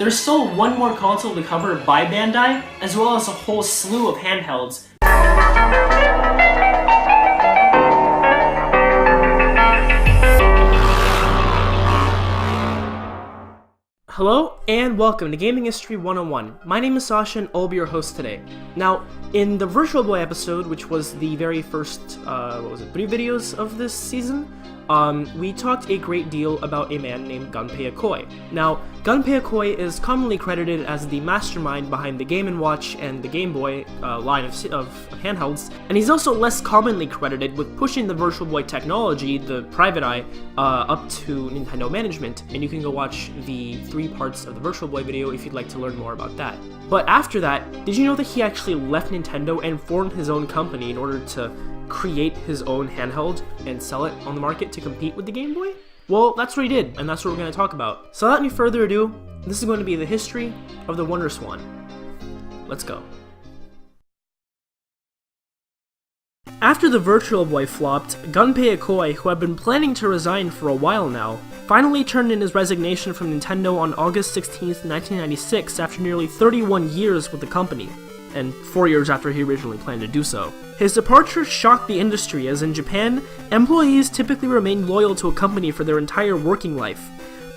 there's still one more console to cover by Bandai, as well as a whole slew of handhelds. Hello and welcome to Gaming History 101. My name is Sasha and I'll be your host today. Now, in the Virtual Boy episode, which was the very first, 3 videos of this season, we talked a great deal about a man named Gunpei Yokoi. Now, Gunpei Yokoi is commonly credited as the mastermind behind the Game & Watch and the Game Boy line of handhelds, and he's also less commonly credited with pushing the Virtual Boy technology, the Private Eye, up to Nintendo management, and you can go watch the 3 parts of the Virtual Boy video if you'd like to learn more about that. But after that, did you know that he actually left Nintendo and formed his own company in order to create his own handheld and sell it on the market to compete with the Game Boy? Well, that's what he did, and that's what we're going to talk about. So without any further ado, this is going to be the history of the Wonderswan. Let's go. After the Virtual Boy flopped, Gunpei Yokoi, who had been planning to resign for a while now, finally turned in his resignation from Nintendo on August 16th, 1996 after nearly 31 years with the company, and 4 years after he originally planned to do so. His departure shocked the industry, as in Japan, employees typically remained loyal to a company for their entire working life.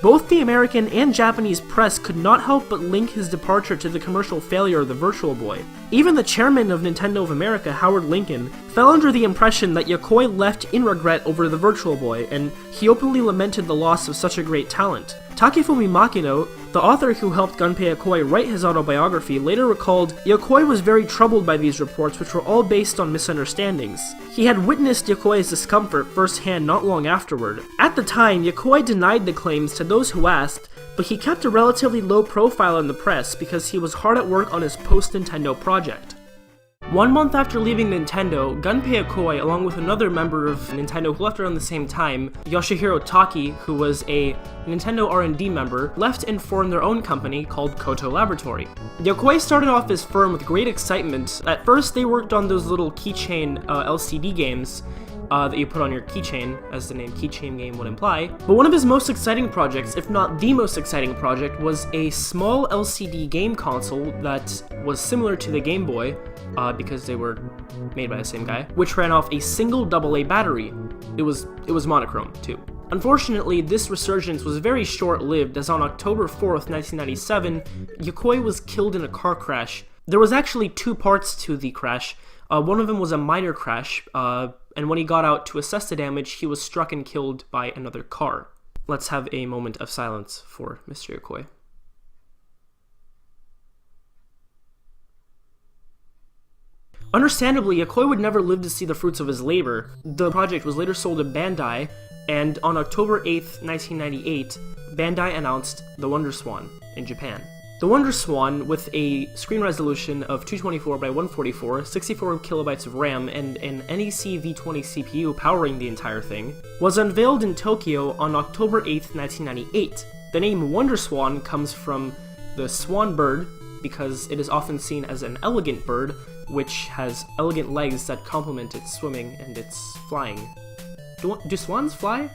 Both the American and Japanese press could not help but link his departure to the commercial failure of the Virtual Boy. Even the chairman of Nintendo of America, Howard Lincoln, fell under the impression that Yokoi left in regret over the Virtual Boy, and he openly lamented the loss of such a great talent. Takefumi Makino, the author who helped Gunpei Yokoi write his autobiography, later recalled, Yokoi was very troubled by these reports, which were all based on misunderstandings. He had witnessed Yokoi's discomfort firsthand not long afterward. At the time, Yokoi denied the claims to those who asked, but he kept a relatively low profile in the press because he was hard at work on his post-Nintendo project. 1 month after leaving Nintendo, Gunpei Yokoi, along with another member of Nintendo who left around the same time, Yoshihiro Taki, who was a Nintendo R&D member, left and formed their own company called Koto Laboratory. Yokoi started off his firm with great excitement. At first, they worked on those little keychain LCD games that you put on your keychain, as the name keychain game would imply. But one of his most exciting projects, if not the most exciting project, was a small LCD game console that was similar to the Game Boy, because they were made by the same guy, which ran off a single AA battery. It was monochrome, too. Unfortunately, this resurgence was very short-lived, as on October 4th, 1997, Yokoi was killed in a car crash. There was actually 2 parts to the crash. One of them was a minor crash, and when he got out to assess the damage, he was struck and killed by another car. Let's have a moment of silence for Mr. Yokoi. Understandably, Yokoi would never live to see the fruits of his labor. The project was later sold to Bandai, and on October 8th, 1998, Bandai announced the Wonderswan in Japan. The Wonderswan, with a screen resolution of 224 by 144, 64 kilobytes of RAM, and an NEC V20 CPU powering the entire thing, was unveiled in Tokyo on October 8th, 1998. The name Wonderswan comes from the swan bird, because it is often seen as an elegant bird, which has elegant legs that complement its swimming and its flying. Do swans fly?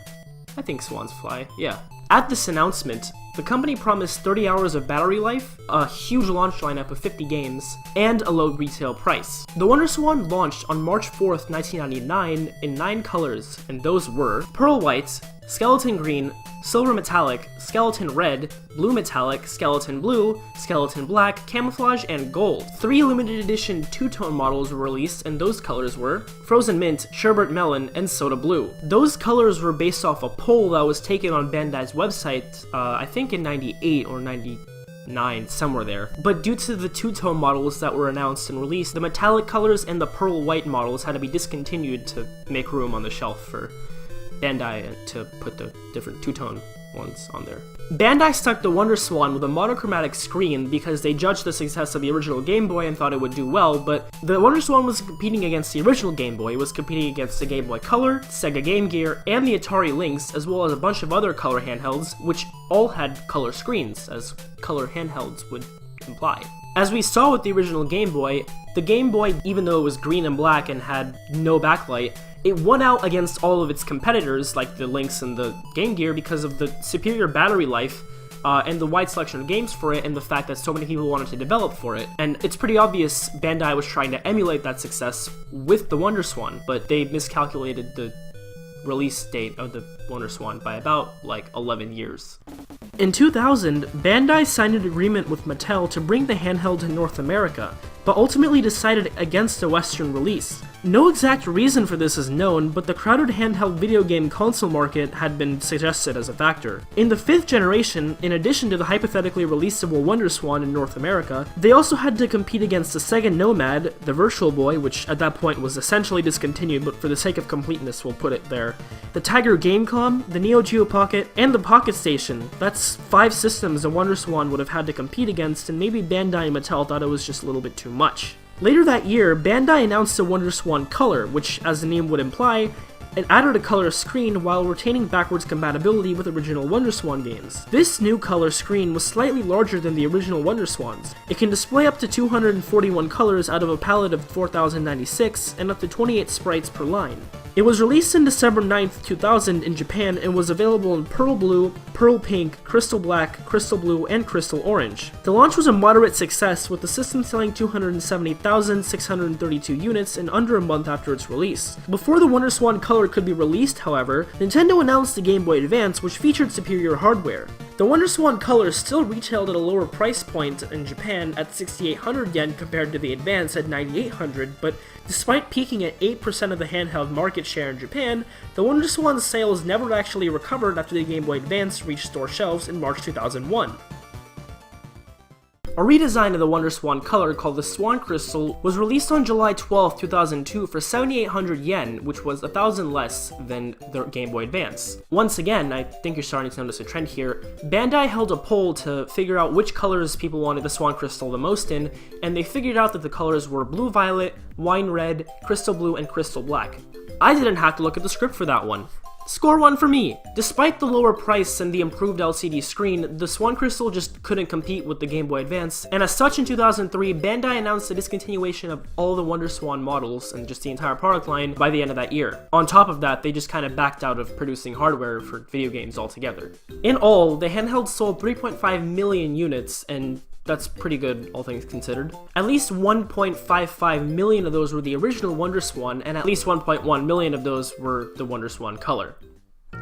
I think swans fly, yeah. At this announcement, the company promised 30 hours of battery life, a huge launch lineup of 50 games, and a low retail price. The Wonderswan launched on March 4th, 1999 in 9 colors, and those were Pearl White, Skeleton Green, Silver Metallic, Skeleton Red, Blue Metallic, Skeleton Blue, Skeleton Black, Camouflage, and Gold. 3 limited edition two-tone models were released, and those colors were Frozen Mint, Sherbet Melon, and Soda Blue. Those colors were based off a poll that was taken on Bandai's website, I think in 98 or 99, somewhere there. But due to the two-tone models that were announced and released, the metallic colors and the pearl white models had to be discontinued to make room on the shelf for Bandai to put the different two-tone ones on there. Bandai stuck the Wonderswan with a monochromatic screen because they judged the success of the original Game Boy and thought it would do well, but the Wonderswan was competing against the original Game Boy. It was competing against the Game Boy Color, Sega Game Gear, and the Atari Lynx, as well as a bunch of other color handhelds, which all had color screens, as color handhelds would imply. As we saw with the original Game Boy, the Game Boy, even though it was green and black and had no backlight, it won out against all of its competitors, like the Lynx and the Game Gear, because of the superior battery life and the wide selection of games for it, and the fact that so many people wanted to develop for it. And it's pretty obvious Bandai was trying to emulate that success with the Wonderswan, but they miscalculated the release date of the Wonderswan by about, 11 years. In 2000, Bandai signed an agreement with Mattel to bring the handheld to North America, but ultimately decided against a Western release. No exact reason for this is known, but the crowded handheld video game console market had been suggested as a factor. In the 5th generation, in addition to the hypothetically releasable Wonderswan in North America, they also had to compete against the Sega Nomad, the Virtual Boy, which at that point was essentially discontinued, but for the sake of completeness we'll put it there, the Tiger Gamecom, the Neo Geo Pocket, and the Pocket Station. That's 5 systems the Wonderswan would have had to compete against, and maybe Bandai and Mattel thought it was just a little bit too much. Later that year, Bandai announced the Wonderswan Color, which, as the name would imply, it added a color screen while retaining backwards compatibility with original Wonderswan games. This new color screen was slightly larger than the original Wonderswans. It can display up to 241 colors out of a palette of 4096 and up to 28 sprites per line. It was released on December 9th, 2000 in Japan and was available in Pearl Blue, Pearl Pink, Crystal Black, Crystal Blue, and Crystal Orange. The launch was a moderate success, with the system selling 270,632 units in under a month after its release. Before the Wonderswan Color could be released, however, Nintendo announced the Game Boy Advance, which featured superior hardware. The Wonderswan Color still retailed at a lower price point in Japan at 6,800 yen compared to the Advance at 9,800, but despite peaking at 8% of the handheld market share in Japan, the Wonderswan's sales never actually recovered after the Game Boy Advance reached store shelves in March 2001. A redesign of the Wonderswan Color called the Swan Crystal was released on July 12, 2002 for 7,800 yen, which was 1,000 less than the Game Boy Advance. Once again, I think you're starting to notice a trend here, Bandai held a poll to figure out which colors people wanted the Swan Crystal the most in, and they figured out that the colors were Blue Violet, Wine Red, Crystal Blue, and Crystal Black. I didn't have to look at the script for that one. Score 1 for me! Despite the lower price and the improved LCD screen, the Swan Crystal just couldn't compete with the Game Boy Advance, and as such in 2003, Bandai announced the discontinuation of all the Wonderswan models and just the entire product line by the end of that year. On top of that, they just kind of backed out of producing hardware for video games altogether. In all, the handheld sold 3.5 million units, and that's pretty good, all things considered. At least 1.55 million of those were the original Wonderswan, and at least 1.1 million of those were the Wonderswan Color.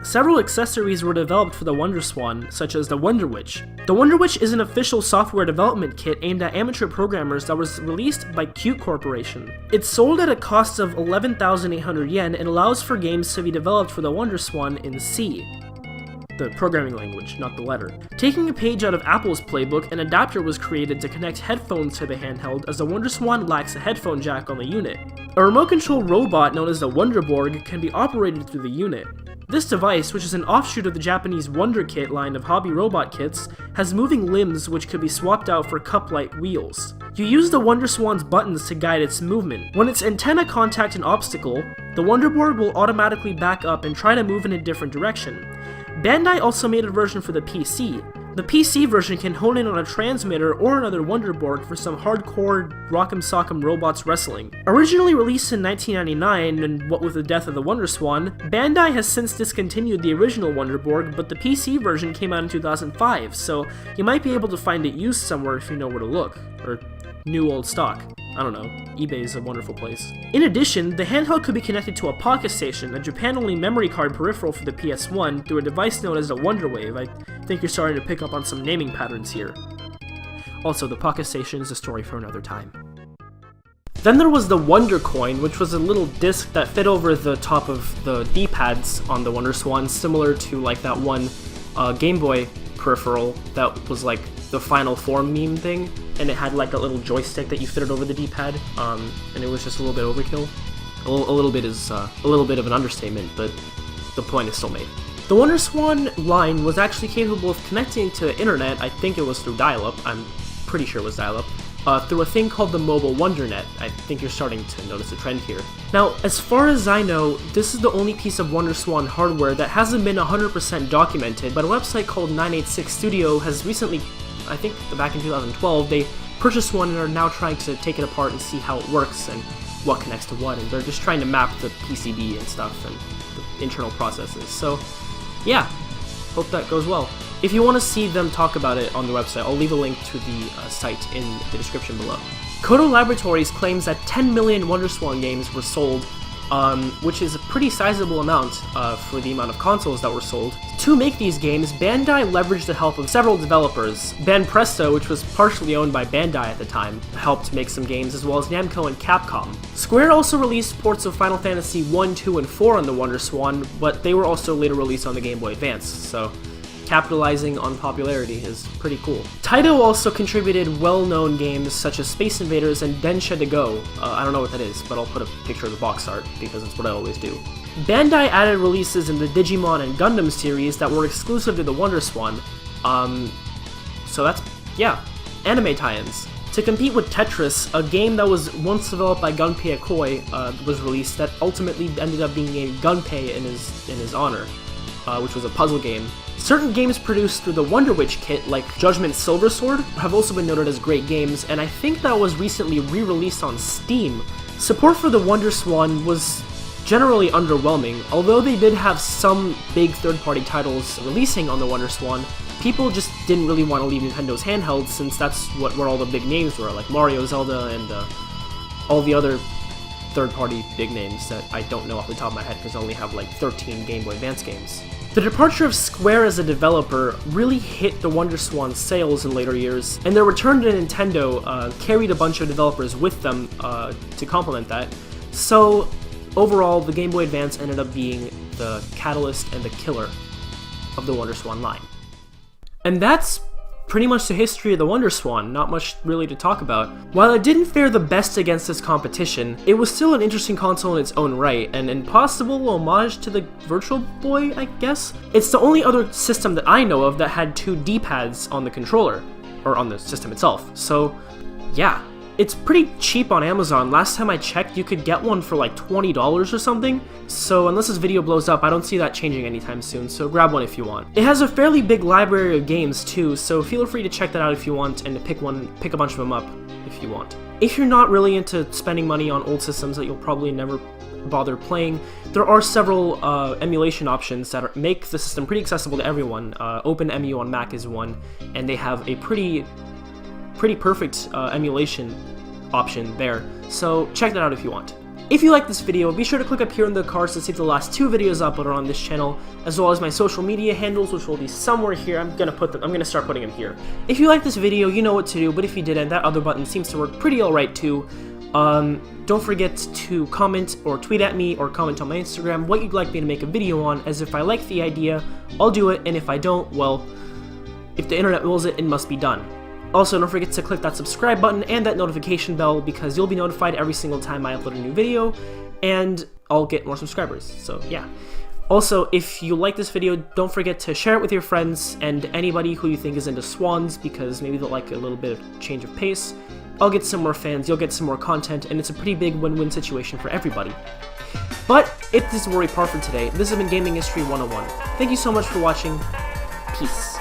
Several accessories were developed for the Wonderswan, such as the Wonder Witch. The Wonder Witch is an official software development kit aimed at amateur programmers that was released by Qt Corporation. It's sold at a cost of 11,800 yen and allows for games to be developed for the Wonderswan in C. The programming language, not the letter. Taking a page out of Apple's playbook, an adapter was created to connect headphones to the handheld, as the Wonderswan lacks a headphone jack on the unit. A remote control robot known as the Wonderborg can be operated through the unit. This device, which is an offshoot of the Japanese Wonder Kit line of hobby robot kits, has moving limbs which could be swapped out for cup-like wheels. You use the Wonderswan's buttons to guide its movement. When its antenna contact an obstacle, the Wonderborg will automatically back up and try to move in a different direction. Bandai also made a version for the PC. The PC version can hone in on a transmitter or another Wonderborg for some hardcore rock'em sock'em robots wrestling. Originally released in 1999, and what with the death of the Wonderswan, Bandai has since discontinued the original Wonderborg, but the PC version came out in 2005, so you might be able to find it used somewhere if you know where to look, or new old stock. I don't know, eBay is a wonderful place. In addition, the handheld could be connected to a Pocket Station, a Japan-only memory card peripheral for the PS1, through a device known as the Wonderwave. I think you're starting to pick up on some naming patterns here. Also, the Pocket Station is a story for another time. Then there was the Wonder Coin, which was a little disc that fit over the top of the D-pads on the Wonderswan, similar to like that one Game Boy peripheral that was like the Final Form meme thing, and it had like a little joystick that you fitted over the D-pad, and it was just a little bit overkill. A little bit is a little bit of an understatement, but the point is still made. The Wonderswan line was actually capable of connecting to the internet. I think it was through dial-up, I'm pretty sure it was dial-up, through a thing called the MobileWonderNet. I think you're starting to notice a trend here. Now, as far as I know, this is the only piece of Wonderswan hardware that hasn't been 100% documented, but a website called 986 Studio has recently, I think back in 2012, they purchased one and are now trying to take it apart and see how it works and what connects to what, and they're just trying to map the PCB and stuff and the internal processes. So, yeah, hope that goes well. If you want to see them talk about it on the website, I'll leave a link to the site in the description below. Kodo Laboratories claims that 10 million Wonderswan games were sold, which is a pretty sizable amount for the amount of consoles that were sold. To make these games, Bandai leveraged the help of several developers. Banpresto, which was partially owned by Bandai at the time, helped make some games, as well as Namco and Capcom. Square also released ports of Final Fantasy 1, 2, and 4 on the Wonderswan, but they were also later released on the Game Boy Advance, so capitalizing on popularity is pretty cool. Taito also contributed well-known games such as Space Invaders and Densetsu. I don't know what that is, but I'll put a picture of the box art because it's what I always do. Bandai added releases in the Digimon and Gundam series that were exclusive to the Wonderswan. So that's, yeah, anime tie-ins. To compete with Tetris, a game that was once developed by Gunpei Yokoi was released that ultimately ended up being named Gunpei in his honor, which was a puzzle game. Certain games produced through the Wonder Witch kit, like Judgment Silver Sword, have also been noted as great games, and I think that was recently re-released on Steam. Support for the Wonderswan was generally underwhelming. Although they did have some big third-party titles releasing on the Wonderswan, people just didn't really want to leave Nintendo's handheld, since that's where all the big names were, like Mario, Zelda, and all the other third-party big names that I don't know off the top of my head because I only have like 13 Game Boy Advance games. The departure of Square as a developer really hit the Wonderswan's sales in later years, and their return to Nintendo carried a bunch of developers with them to complement that. So overall, the Game Boy Advance ended up being the catalyst and the killer of the Wonderswan line. And that's pretty much the history of the Wonderswan, not much really to talk about. While it didn't fare the best against this competition, it was still an interesting console in its own right, and an possible homage to the Virtual Boy, I guess? It's the only other system that I know of that had 2 D-pads on the controller, or on the system itself, so yeah. It's pretty cheap on Amazon. Last time I checked, you could get one for like $20 or something. So unless this video blows up, I don't see that changing anytime soon, so grab one if you want. It has a fairly big library of games too, so feel free to check that out if you want, and to pick a bunch of them up if you want. If you're not really into spending money on old systems that you'll probably never bother playing, there are several emulation options that make the system pretty accessible to everyone. OpenEMU on Mac is one, and they have a pretty perfect emulation option there, so check that out if you want. If you like this video, be sure to click up here in the cards to see the last 2 videos uploaded on this channel, as well as my social media handles, which will be somewhere here. I'm gonna start putting them here. If you like this video, you know what to do, but if you didn't, that other button seems to work pretty alright too. Don't forget to comment or tweet at me or comment on my Instagram what you'd like me to make a video on, as if I like the idea, I'll do it, and if I don't, well, if the internet wills it, it must be done. Also, don't forget to click that subscribe button and that notification bell, because you'll be notified every single time I upload a new video, and I'll get more subscribers, so yeah. Also, if you like this video, don't forget to share it with your friends and anybody who you think is into swans, because maybe they'll like a little bit of change of pace. I'll get some more fans, you'll get some more content, and it's a pretty big win-win situation for everybody. But this is where we part for today. This has been Gaming History 101. Thank you so much for watching. Peace.